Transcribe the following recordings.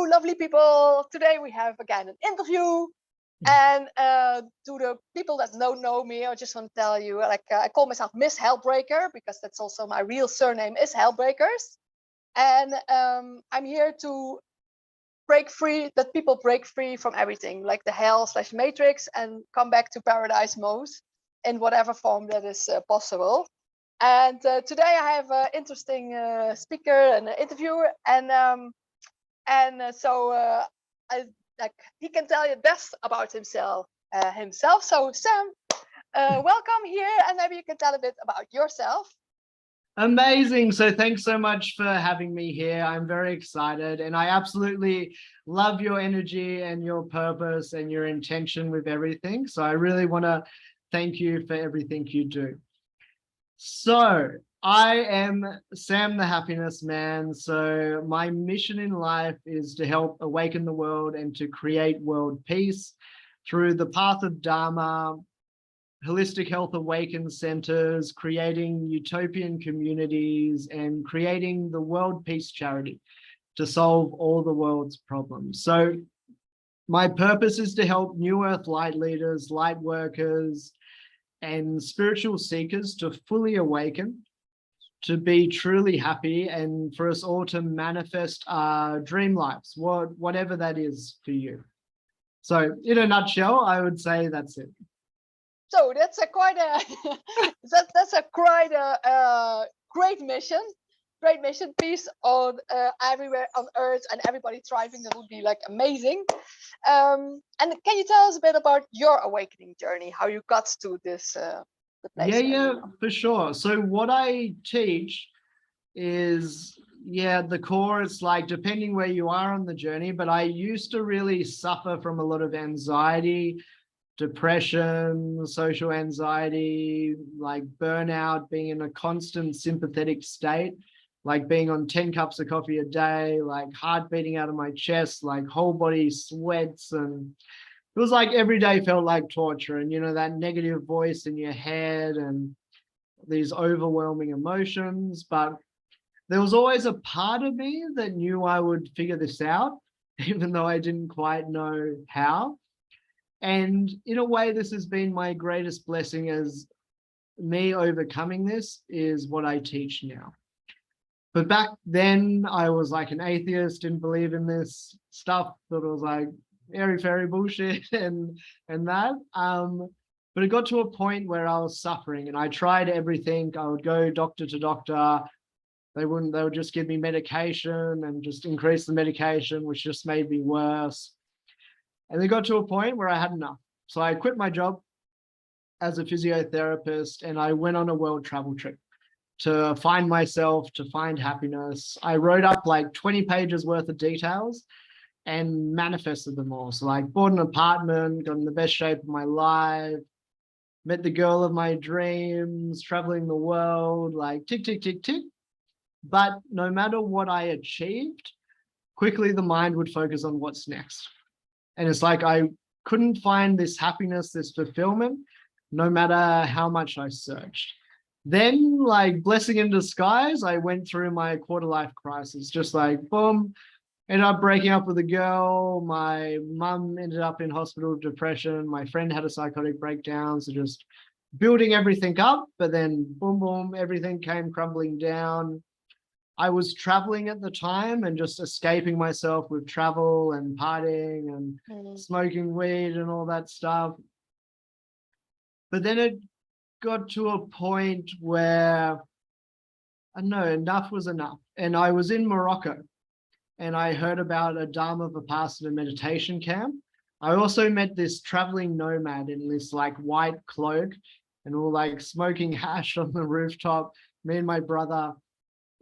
lovely people. Today we have again an interview. And to the people that don't know me, I just want to tell you, I call myself MissHellbreaker because that's also my real surname is Hellbreakers. And I'm here to break free, that people break free from everything, like the hell/matrix, and come back to paradise mode in whatever form that is possible. And today I have an interesting speaker and interviewer, and he can tell you best about himself. So Sam, welcome here, and maybe you can tell a bit about yourself. Amazing. So thanks so much for having me here. I'm very excited, and I absolutely love your energy and your purpose and your intention with everything. So I really want to thank you for everything you do. So I am Sam the Happinessman. So my mission in life is to help awaken the world and to create world peace through the path of Dharma, holistic health awakened centers, creating utopian communities, and creating the world peace charity to solve all the world's problems. So my purpose is to help New Earth light leaders, light workers, and spiritual seekers to fully awaken, to be truly happy, and for us all to manifest our dream lives, whatever that is for you. So in a nutshell, I would say that's it. So that's a quite a great mission. Great mission, peace on everywhere on Earth and everybody thriving. That would be like amazing. And can you tell us a bit about your awakening journey? How you got to this the place? Yeah, for sure. So what I teach is, the core. It's like depending where you are on the journey. But I used to really suffer from a lot of anxiety, depression, social anxiety, like burnout, being in a constant sympathetic state, like being on 10 cups of coffee a day, like heart beating out of my chest, like whole body sweats. And it was like every day felt like torture. And, that negative voice in your head and these overwhelming emotions. But there was always a part of me that knew I would figure this out, even though I didn't quite know how. And in a way, this has been my greatest blessing, as me overcoming this is what I teach now. But back then I was like an atheist, didn't believe in this stuff, thought it was like airy-fairy bullshit and that. But it got to a point where I was suffering and I tried everything. I would go doctor to doctor. They would just give me medication and just increase the medication, which just made me worse. And it got to a point where I had enough. So I quit my job as a physiotherapist and I went on a world travel trip to find myself, to find happiness. I wrote up like 20 pages worth of details and manifested them all. So like bought an apartment, got in the best shape of my life, met the girl of my dreams, traveling the world, like tick, tick, tick, tick. But no matter what I achieved, quickly the mind would focus on what's next. And it's like I couldn't find this happiness, this fulfillment, no matter how much I searched. Then, like blessing in disguise, I went through my quarter life crisis, just like boom, ended up breaking up with a girl. My mum ended up in hospital with depression. My friend had a psychotic breakdown. So just building everything up, but then boom, boom, everything came crumbling down. I was traveling at the time and just escaping myself with travel and partying and smoking weed and all that stuff. But then it got to a point where, I don't know, enough was enough. And I was in Morocco and I heard about a Dharma Vipassana meditation camp. I also met this traveling nomad in this like white cloak and all like smoking hash on the rooftop, me and my brother.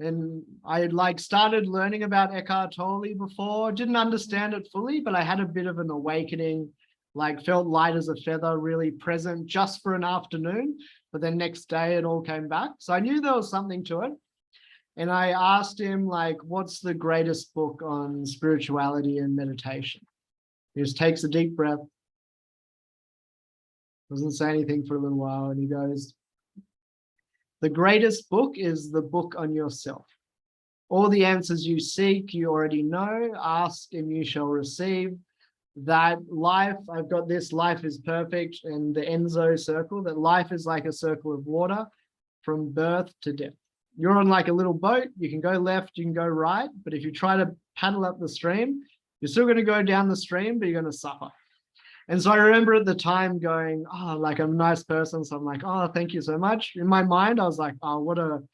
And I had like started learning about Eckhart Tolle before, didn't understand it fully, but I had a bit of an awakening, like felt light as a feather, really present just for an afternoon. But then next day it all came back. So I knew there was something to it. And I asked him like, what's the greatest book on spirituality and meditation? He just takes a deep breath, doesn't say anything for a little while. And he goes, the greatest book is the book on yourself. All the answers you seek, you already know. Ask and you shall receive. That life, I've got this, life is perfect, and the Enzo circle, that life is like a circle of water from birth to death. You're on like a little boat. You can go left, you can go right, but if you try to paddle up the stream, you're still going to go down the stream, but you're going to suffer. And so I remember at the time going, oh, like I'm a nice person. So I'm like, oh, thank you so much. In my mind, I was like, oh, what a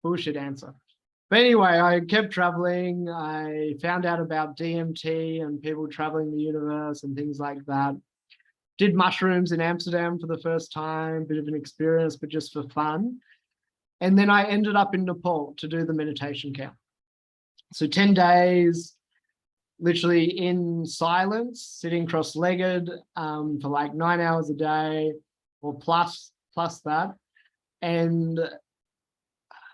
bullshit answer. But anyway, I kept traveling. I found out about DMT and people traveling the universe and things like that. Did mushrooms in Amsterdam for the first time, bit of an experience, but just for fun. And then I ended up in Nepal to do the meditation camp. So 10 days, literally in silence, sitting cross-legged for like 9 hours a day or plus that. And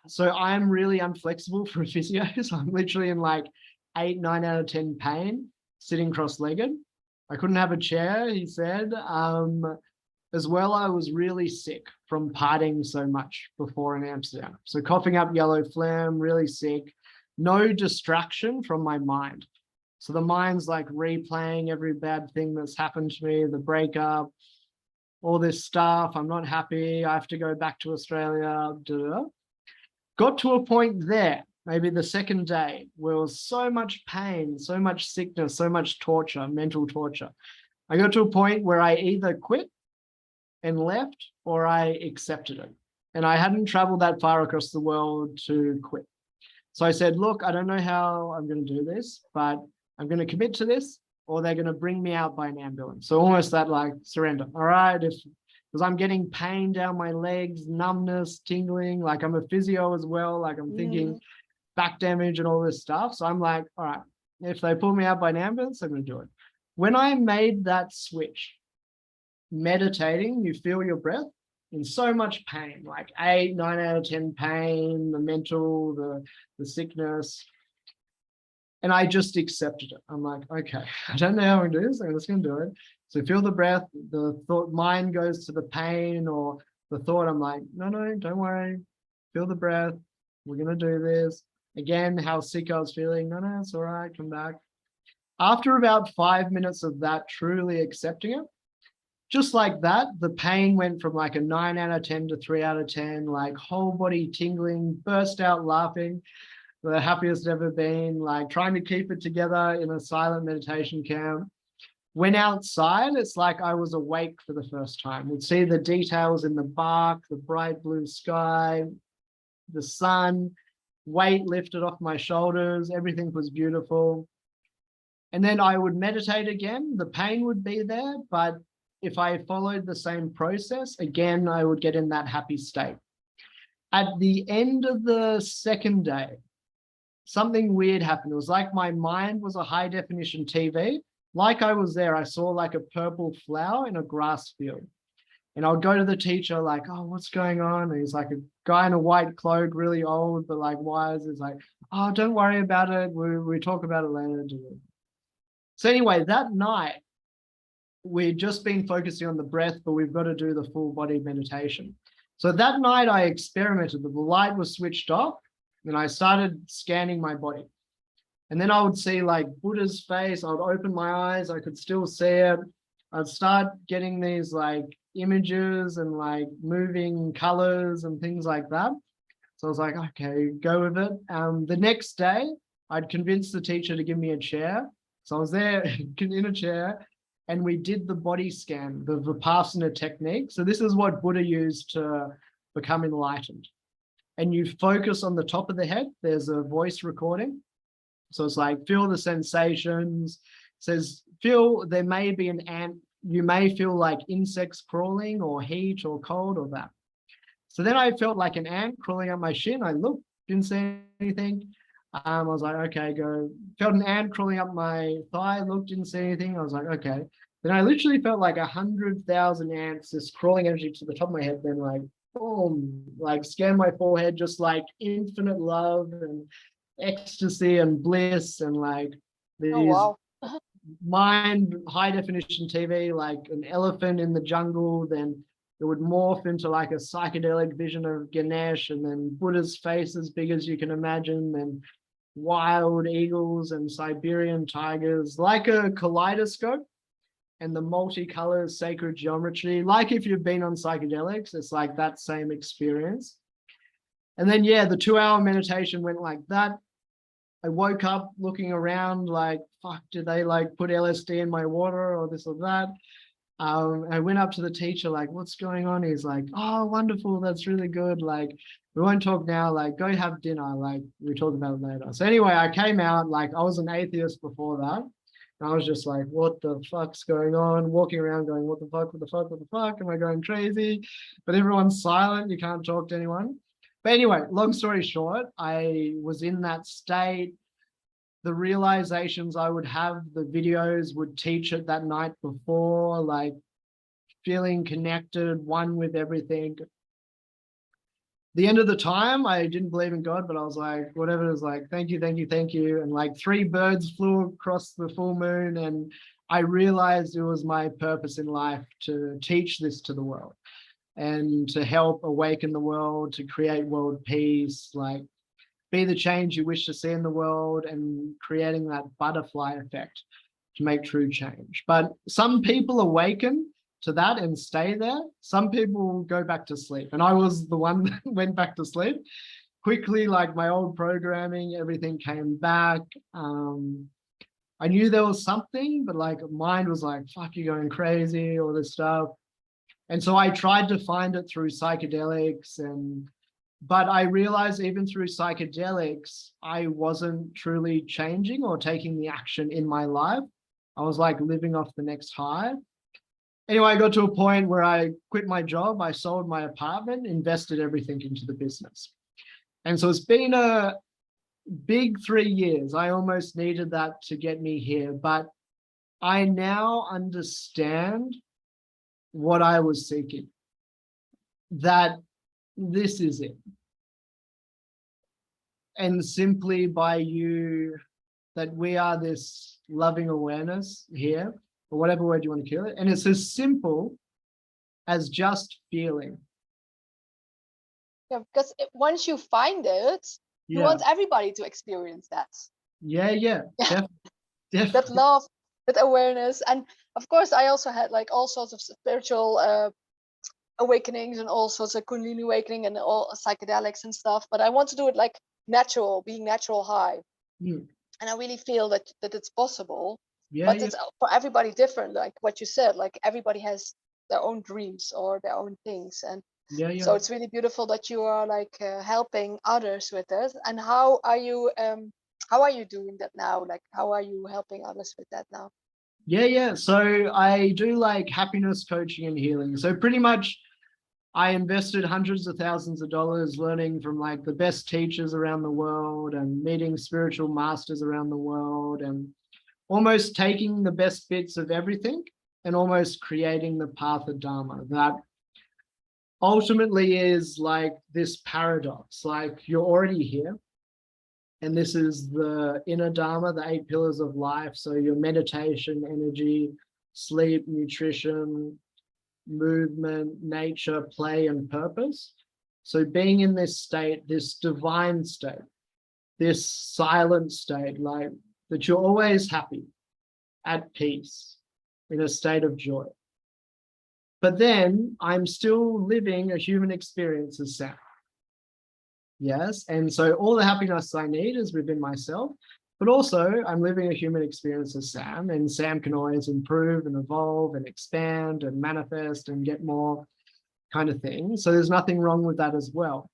so I'm really unflexible for a physio. So I'm literally in like 8, 9 out of 10 pain, sitting cross-legged. I couldn't have a chair, he said. As well, I was really sick from partying so much before in Amsterdam. So coughing up yellow phlegm, really sick, no distraction from my mind. So the mind's like replaying every bad thing that's happened to me, the breakup, all this stuff. I'm not happy. I have to go back to Australia. Got to a point there, maybe the second day, where there was so much pain, so much sickness, so much torture, mental torture. I got to a point where I either quit and left or I accepted it. And I hadn't traveled that far across the world to quit. So I said, look, I don't know how I'm going to do this, but I'm going to commit to this, or they're going to bring me out by an ambulance. So almost that like surrender. All right, because I'm getting pain down my legs, numbness, tingling, like I'm a physio as well. Like I'm thinking back damage and all this stuff. So I'm like, all right, if they pull me out by an ambulance, I'm going to do it. When I made that switch, meditating, you feel your breath in so much pain, like 8, 9 out of 10 pain, the mental, the sickness. And I just accepted it. I'm like, okay, I don't know how I'm going to do this. I'm just going to do it. So feel the breath, the thought, mind goes to the pain or the thought. I'm like, no, don't worry. Feel the breath. We're going to do this. Again, how sick I was feeling. No, it's all right. Come back. After about 5 minutes of that, truly accepting it, just like that, the pain went from like a 9 out of 10 to 3 out of 10, like whole body tingling, burst out laughing. The happiest ever been, like trying to keep it together in a silent meditation camp. When outside, it's like I was awake for the first time. Would see the details in the bark, the bright blue sky, the sun, weight lifted off my shoulders. Everything was beautiful. And then I would meditate again. The pain would be there, but if I followed the same process, again, I would get in that happy state. At the end of the second day, something weird happened. It was like my mind was a high definition TV. Like I was there, I saw like a purple flower in a grass field. And I would go to the teacher like, oh, what's going on? And he's like a guy in a white cloak, really old, but like wise. He's like, oh, don't worry about it. We talk about it later. So anyway, that night, we'd just been focusing on the breath, but we've got to do the full body meditation. So that night I experimented. The light was switched off. And I started scanning my body. And then I would see like Buddha's face. I would open my eyes. I could still see it. I'd start getting these like images and like moving colors and things like that. So I was like, okay, go with it. The next day, I'd convinced the teacher to give me a chair. So I was there in a chair and we did the body scan, the Vipassana technique. So this is what Buddha used to become enlightened. And you focus on the top of the head, there's a voice recording. So it's like, feel the sensations. It says, feel there may be an ant. You may feel like insects crawling or heat or cold or that. So then I felt like an ant crawling up my shin. I looked, didn't see anything. I was like, okay, go. Felt an ant crawling up my thigh, looked, didn't see anything. I was like, okay. Then I literally felt like 100,000 ants just crawling energy to the top of my head. Then like, boom, like scan my forehead, just like infinite love and ecstasy and bliss and like these mind high definition TV, like an elephant in the jungle. Then it would morph into like a psychedelic vision of Ganesh and then Buddha's face as big as you can imagine. Then wild eagles and Siberian tigers, like a kaleidoscope, and the multicolor sacred geometry. Like if you've been on psychedelics, it's like that same experience. And then, yeah, the 2-hour meditation went like that. I woke up looking around like, fuck, did they like put LSD in my water or this or that? I went up to the teacher, like, what's going on? He's like, oh, wonderful. That's really good. Like, we won't talk now. Like, go have dinner. Like, we talk about it later. So anyway, I came out, like, I was an atheist before that. And I was just like, what the fuck's going on? Walking around going, what the fuck, what the fuck, what the fuck? Am I going crazy? But everyone's silent. You can't talk to anyone. But anyway, long story short, I was in that state. The realizations I would have, the videos would teach it that night before, like feeling connected, one with everything. The end of the time, I didn't believe in God, but I was like, whatever, it was like, thank you, thank you, thank you. And like 3 birds flew across the full moon. And I realized it was my purpose in life to teach this to the world and to help awaken the world, to create world peace, like be the change you wish to see in the world, and creating that butterfly effect to make true change. But some people awaken to that and stay there. Some people go back to sleep. And I was the one that went back to sleep quickly, like my old programming, everything came back. I knew there was something, but like mind was like, fuck, you're going crazy, all this stuff. And so I tried to find it through psychedelics, but I realized even through psychedelics, I wasn't truly changing or taking the action in my life. I was like living off the next high. Anyway, I got to a point where I quit my job. I sold my apartment, invested everything into the business. And so it's been a big 3 years. I almost needed that to get me here, but I now understand what I was seeking, that this is it. And simply by that we are this loving awareness here, or whatever word you want to call it. And it's as simple as just feeling. Yeah, because once you find it, you want everybody to experience that. Yeah. Definitely. That love, that awareness. And of course, I also had like all sorts of spiritual awakenings and all sorts of Kundalini awakening and all psychedelics and stuff. But I want to do it like natural, being natural high. And I really feel that it's possible. But it's for everybody different. Like what you said, like everybody has their own dreams or their own things. And so it's really beautiful that you are like helping others with it. And how are you doing that now? Like, how are you helping others with that now? Yeah. So I do like happiness coaching and healing. So pretty much I invested hundreds of thousands of dollars learning from like the best teachers around the world and meeting spiritual masters around the world, and almost taking the best bits of everything and almost creating the path of Dharma that ultimately is like this paradox. Like you're already here, and this is the inner Dharma, the 8 pillars of life. So your meditation, energy, sleep, nutrition, movement, nature, play, and purpose. So being in this state, this divine state, this silent state, like that you're always happy, at peace, in a state of joy. But then I'm still living a human experience as Sam. Yes. And so all the happiness I need is within myself, but also I'm living a human experience as Sam, and Sam can always improve and evolve and expand and manifest and get more kind of thing. So there's nothing wrong with that as well.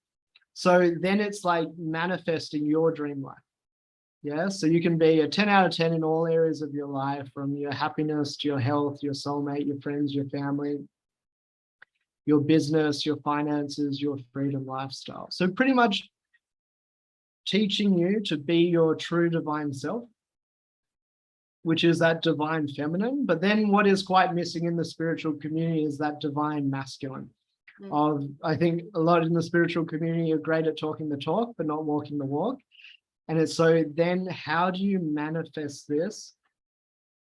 So then it's like manifesting your dream life. Yeah. So you can be a 10 out of 10 in all areas of your life, from your happiness to your health, your soulmate, your friends, your family, your business, your finances, your freedom lifestyle. So pretty much teaching you to be your true divine self, which is that divine feminine. But then what is quite missing in the spiritual community is that divine masculine. I think a lot in the spiritual community are great at talking the talk, but not walking the walk. And it's so then how do you manifest this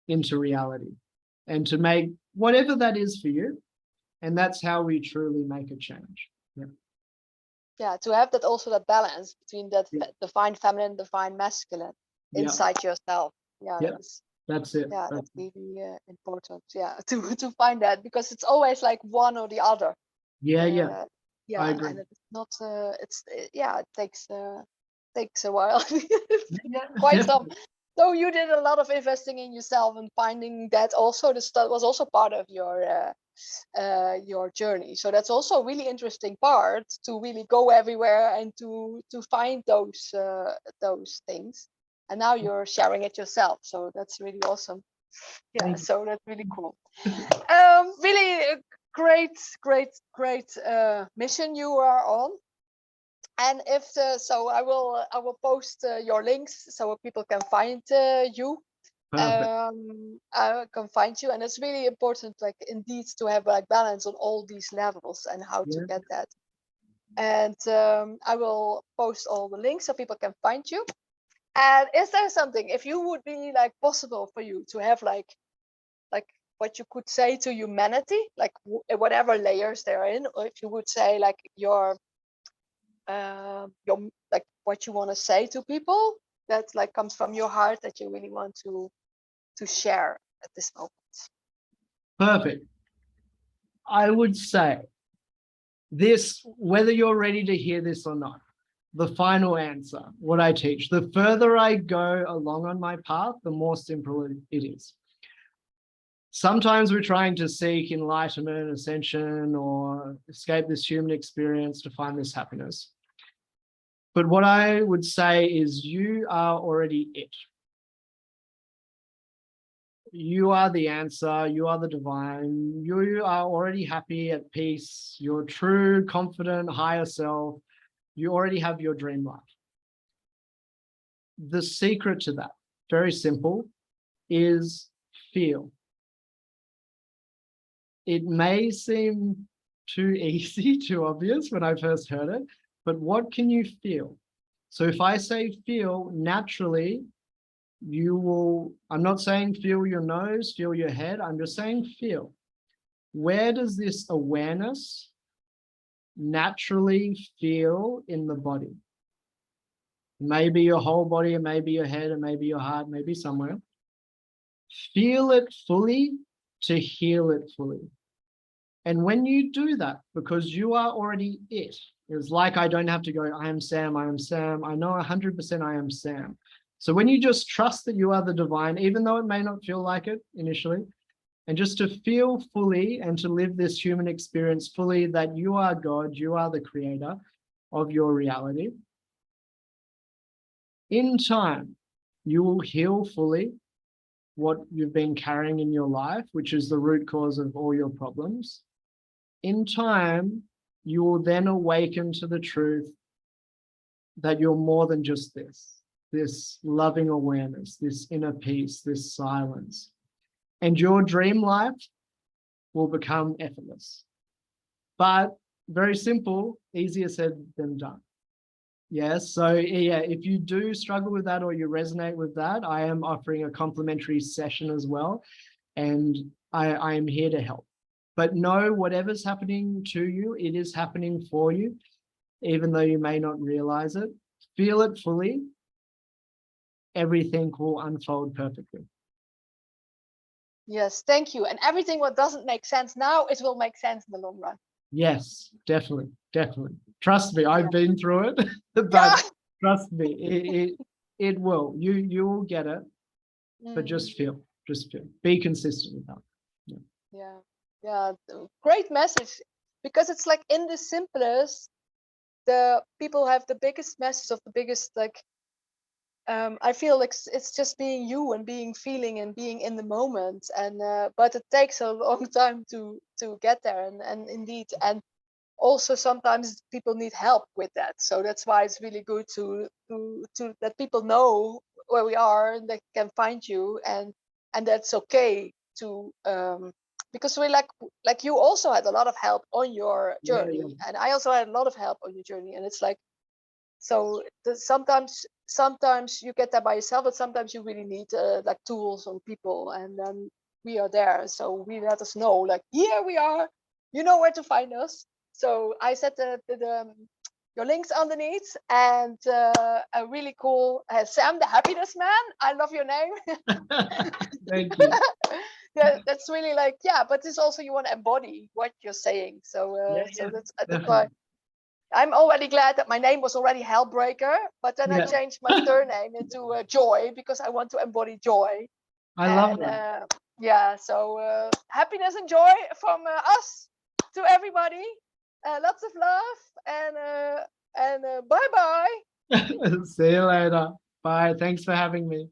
into reality and to make whatever that is for you? And that's how we truly make a change. Yeah. yeah, to have that also, that balance between that Yeah. divine feminine, divine masculine Yeah. inside yourself. Yeah, Yeah. That's it. yeah, That's that's really important. Yeah, to find that, because it's always like one or the other. yeah. Yeah. Uh, I yeah, agree. and it's not. Yeah, it takes a while. Yeah. Quite some. Definitely. So you did a lot of investing in yourself and finding that also. That was also part of your journey. So that's also a really interesting part, to really go everywhere and to find those things. And now you're sharing it yourself. So that's really awesome. Yeah. Thank So that's really you. cool. Really great mission you are on. And if so, I will post your links so people can find you. Perfect. I can find you, and it's really important, like indeed, to have like balance on all these levels and how to Yeah. get that. And I will post all the links so people can find you. And is there something, if you would be like possible for you to have like what you could say to humanity, like whatever layers they're in, or if you would say like your like what you want to say to people that like comes from your heart, that you really want to share at this moment. Perfect. I would say this, whether you're ready to hear this or not, the final answer, what I teach, the further I go along on my path, the more simple it is. Sometimes we're trying to seek enlightenment, ascension, or escape this human experience to find this happiness. But what I would say is you are already it. You are the answer. You are the divine. You are already happy, at peace. Your true, confident, higher self. You already have your dream life. The secret to that, very simple, is feel. It may seem too easy, too obvious when I first heard it, but what can you feel? So if I say feel, naturally, you will, I'm not saying feel your nose, feel your head, I'm just saying feel. Where does this awareness naturally feel in the body? Maybe your whole body, it may be your head, it may be your heart, maybe somewhere. Feel it fully to heal it fully. And when you do that, because you are already it, it's like I don't have to go, I am Sam, I am Sam. I know 100% I am Sam. So when you just trust that you are the divine, even though it may not feel like it initially, and just to feel fully and to live this human experience fully that you are God, you are the creator of your reality. In time, you will heal fully what you've been carrying in your life, which is the root cause of all your problems. In time, you will then awaken to the truth that you're more than just this loving awareness, this inner peace, this silence. And your dream life will become effortless. But very simple, easier said than done. Yes, so yeah, if you do struggle with that or you resonate with that, I am offering a complimentary session as well. And I am here to help. But know whatever's happening to you, it is happening for you, even though you may not realize it. Feel it fully. Everything will unfold perfectly. Yes, thank you. And everything what doesn't make sense now, it will make sense in the long run. Yes, definitely, definitely. Trust me, I've Yeah. been through it, Yeah. but trust me, it will. You will get it, but just feel. Be consistent with that. Yeah. Yeah. Great message, because it's like in the simplest, the people have the biggest message of the biggest, like I feel like it's just being you and being feeling and being in the moment, and but it takes a long time to get there, and indeed, and also sometimes people need help with that. So that's why it's really good to that people know where we are and they can find you, and that's okay to because we like you also had a lot of help on your Yeah, yeah. journey, and I also had a lot of help on your journey, and it's like, so sometimes you get that by yourself, but sometimes you really need like tools on people, and then we are there. So we let us know, like, here we are, you know where to find us. So I said your links underneath, and a really cool Sam the Happinessman. I love your name. Thank you. Yeah, that's really like, yeah, but it's also you want to embody what you're saying. So Yeah, that's definitely. why I'm already glad that my name was already Hellbreaker, but then I Yeah. changed my surname into Joy because I want to embody joy. I love And that. yeah, so happiness and joy from us to everybody. Lots of love, and bye bye. See you later. Bye. Thanks for having me.